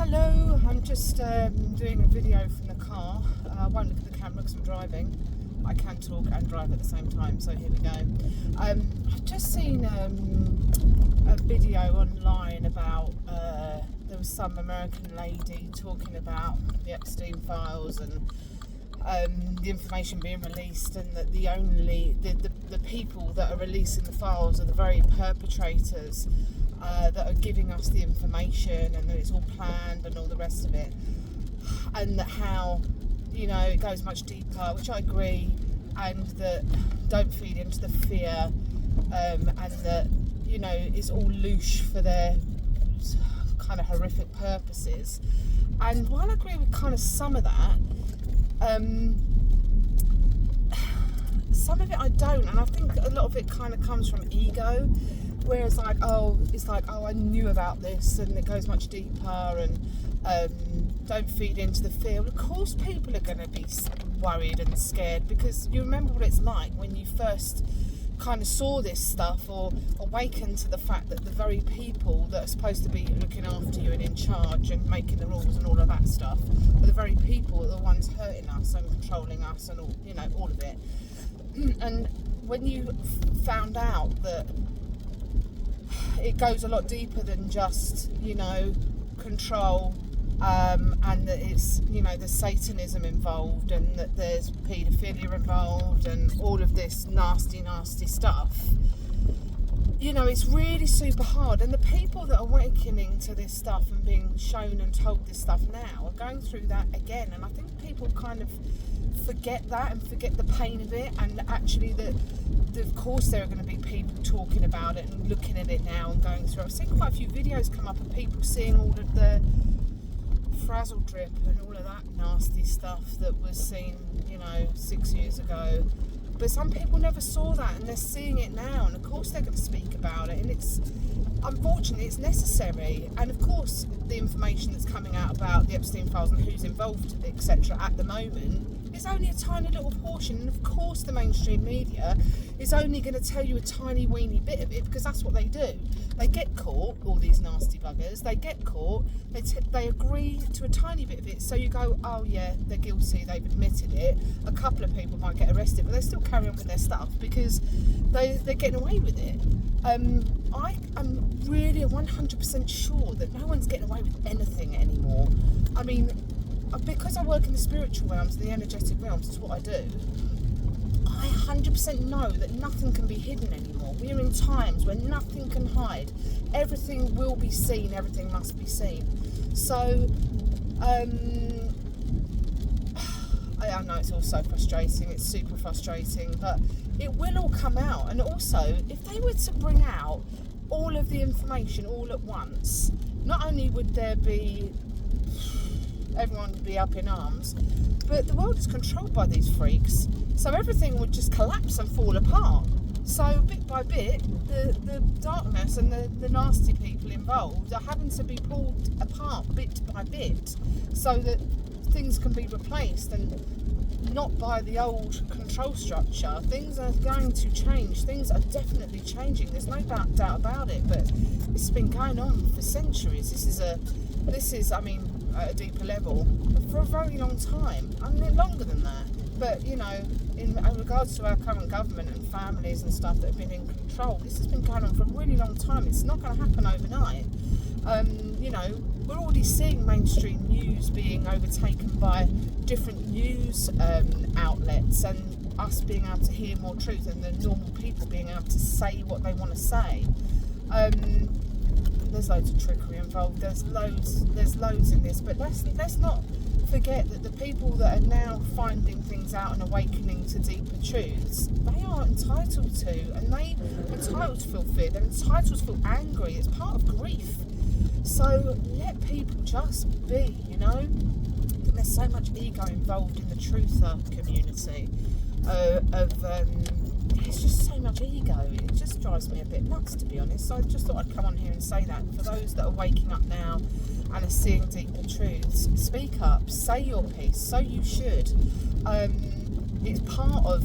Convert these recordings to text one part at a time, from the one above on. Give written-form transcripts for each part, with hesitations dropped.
Hello, I'm just doing a video from the car. I won't look at the camera because I'm driving. I can talk and drive at the same time, so here we go. I've just seen a video online about there was some American lady talking about the Epstein files and the information being released, and that the people that are releasing the files are the very perpetrators that are giving us the information, and that it's all planned and all the rest of it, and that how, you know, it goes much deeper, which I agree, and that don't feed into the fear, and that, you know, it's all louche for their kind of horrific purposes. And while I agree with kind of some of that, some of it I don't, and I think a lot of it kind of comes from ego, whereas I knew about this, and it goes much deeper, and don't feed into the fear. Well, of course people are going to be worried and scared, because you remember what it's like when you first kind of saw this stuff, or awakened to the fact that the very people that are supposed to be looking after you and in charge and making the rules and all of that stuff are the very people that are the ones hurting us and controlling us and all, you know, all of it. And when you found out that it goes a lot deeper than just, you know, control, and that it's, you know, there's Satanism involved, and that there's paedophilia involved, and all of this nasty stuff, you know, it's really super hard. And the people that are awakening to this stuff and being shown and told this stuff now are going through that again. And I think people kind of forget that and forget the pain of it, and actually that of course there are going to be people talking about it and looking at it now and going through. I've seen quite a few videos come up of people seeing all of the frazzle drip and all of that nasty stuff that was seen, you know, 6 years ago. But some people never saw that, and they're seeing it now, and of course they're going to speak about it, and it's, unfortunately, it's necessary. And of course the information that's coming out about the Epstein files and who's involved, etc., at the moment is only a tiny little portion. And of course the mainstream media is only going to tell you a tiny weeny bit of it, because that's what they do. They get caught, all these nasty buggers, they get caught, they agree to a tiny bit of it, so you go, oh yeah, they're guilty, they've admitted it. A couple of people might get arrested, but they still carry on with their stuff because they're getting away with it. I am really 100% sure that no one's getting away with anything anymore. I mean, because I work in the spiritual realms, the energetic realms, is what I do, I 100% know that nothing can be hidden anymore. We are in times where nothing can hide. Everything will be seen, everything must be seen. So, I know it's all so frustrating, it's super frustrating, but it will all come out. And also, if they were to bring out all of the information all at once, not only would there be, everyone would be up in arms, but the world is controlled by these freaks, so everything would just collapse and fall apart. So bit by bit, the darkness and the nasty people involved are having to be pulled apart bit by bit, so that things can be replaced, and not by the old control structure. Things are going to change. Things are definitely changing. There's no doubt about it. But it's been going on for centuries. This is, I mean, at a deeper level, for a very long time. I mean, longer than that. But, you know, in regards to our current government and families and stuff that have been in control, this has been going on for a really long time. It's not going to happen overnight. You know, we're already seeing mainstream news being overtaken by different news outlets, and us being able to hear more truth, and the normal people being able to say what they want to say. There's loads of trickery involved. There's loads in this, but let's not forget that the people that are now finding things out and awakening to deeper truths, they are entitled to, and they are entitled to feel fear. They're entitled to feel angry. It's part of grief. So let people just be, you know. There's so much ego involved in the truther community. It's just so much ego. It just drives me a bit nuts, to be honest. So I just thought I'd come on here and say that. For those that are waking up now and are seeing deeper truths, speak up, say your piece. So you should. It's part of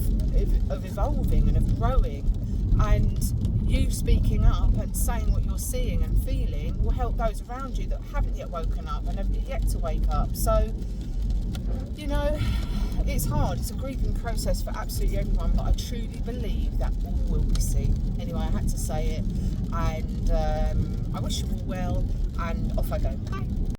evolving and of growing. And you speaking up and saying what you're seeing and feeling will help those around you that haven't yet woken up and have yet to wake up. So, you know, it's hard. It's a grieving process for absolutely everyone, but I truly believe that all will be seen. Anyway, I had to say it, and I wish you all well, and off I go. Bye.